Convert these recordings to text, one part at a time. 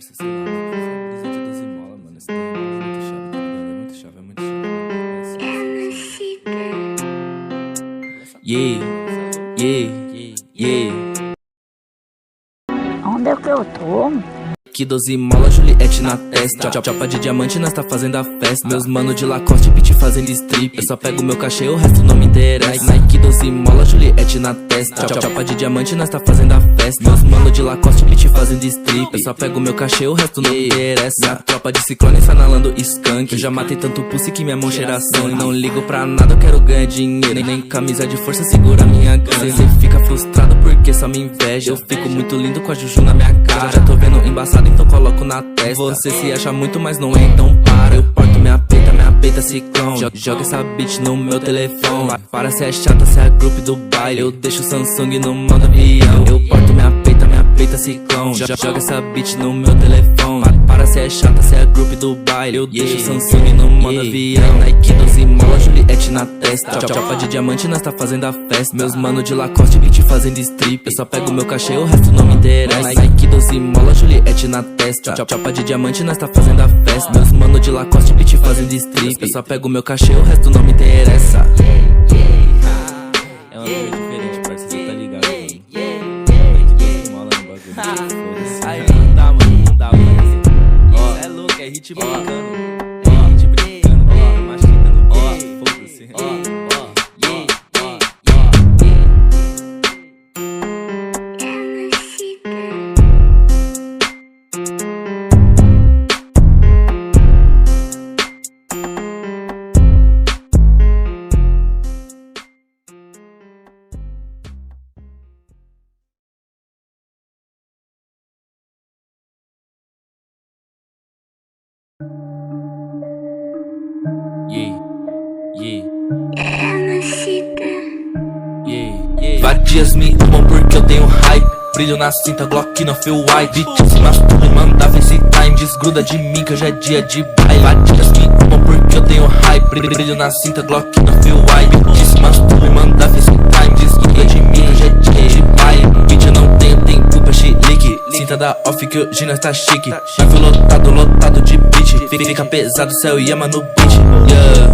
parça, sei lá, essa brisa de 12 mola, mano. Esse terreno é muito chave, tá ligado? É muito chave, é muito chave. Yeah. Onde é que eu tô? Que 12 mola, Juliette na testa. Chopa de diamante, nós tá fazendo a festa. Meus mano de Lacoste, pitch fazendo strip. Eu só pego meu cachê, o resto não me interessa. Nike 12 mola, Juliette na testa. Chopa de diamante, nós tá fazendo a festa. Meus mano de Lacoste, pitch fazendo strip. Eu só pego meu cachê, o resto não me interessa. Minha tropa de ciclone sanalando skunk. Eu já matei tanto pussy que minha mão cheira sangue. Não ligo pra nada, eu quero ganhar dinheiro. Nem camisa de força segura minha gana. Cê fica frustrado porque só me inveja. Eu fico muito lindo com a juju na minha cara. Já tô vendo embaçado, então coloco na testa. Você se acha muito, mas não é, então para. Eu porto minha peita ciclone. Joga essa bitch no meu telefone. Para se é chata, se é grupo do baile. Eu deixo o Samsung no modo avião. Eu porto minha peita ciclone. Joga essa bitch no meu telefone. Para se é chata, se é grupo do baile. Eu deixo o Samsung no modo avião. Nike 12 mola, Juliette na testa. Chopa de diamante, nós tá fazendo a festa. Meus mano de Lacoste, bitch fazendo strip. Eu só pego meu cachê, o resto não me interessa. Nike 12 mola, Juliette na testa. Chopa de diamante, nós tá fazendo a festa. Meus mano de Lacoste, bitch fazendo strip. Eu só pego meu cachê, o resto não me interessa. É uma coisa diferente, parça, cê tá ligado, mano. Nike 12 mola no bagulho. Foda-se. Aí não dá, mano. Ó, é louco, é hit brincando. É hit brincando, ó, machista no beat. Foda-se. Vários dias me amam porque eu tenho hype. Brilho na cinta, Glock não feel white. Bitch se masturba e manda FaceTime. Desgruda de mim que hoje é dia de baile. Vários dias me amam porque eu tenho hype. Brilho na cinta, Glock não feel white. Bitch se masturba e manda FaceTime. Desgruda de mim que hoje é dia de baile. Bitch eu não tenho tempo pra chilique. Cinta da off que hoje nós tá chique. Navio lotado de bitch. Fica pesado, céu e ama no beat.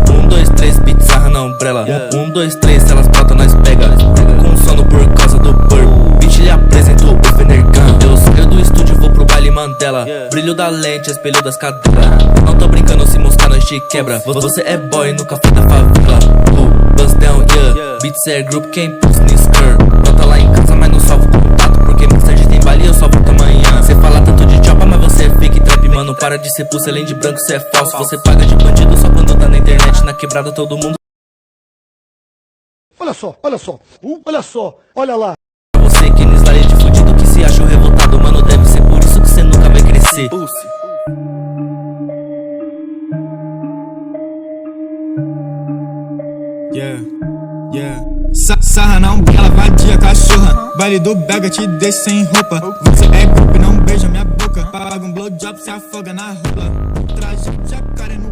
1, 2, 3, beat sarra na umbrella. 1, 2, 3, se elas botam nós pega. Com sono por causa do burp. Bitch lhe apresento o Fenergan. Eu saio do estúdio, vou pro baile Mandela. Brilho da lente, espelho das cadeiras. Não tô brincando, se moscar nós te quebra. Você é boy, nunca foi da favela. Buzz down, Beats é group, quem pulsa no skirt. Nota lá em casa, mas não salvo contato. Porque mais tarde tem baile, eu só volto amanhã. Cê fala tanto de chopa, mas você é fake trap. Mano, para de ser pulsa, além de branco, cê é falso. Você paga de bandido só quando tá na internet. Na quebrada todo mundo. Olha só, olha lá. Você que nos lareia de fudido que se acha revoltado, mano, deve ser por isso que cê nunca vai crescer. Sarra na umbrella, vadia, cachorra. Baile do Bega, te deixa sem roupa. Você é grupo, não beija minha boca. Paga um blowjob, se afoga na rola. Traje de jacaré no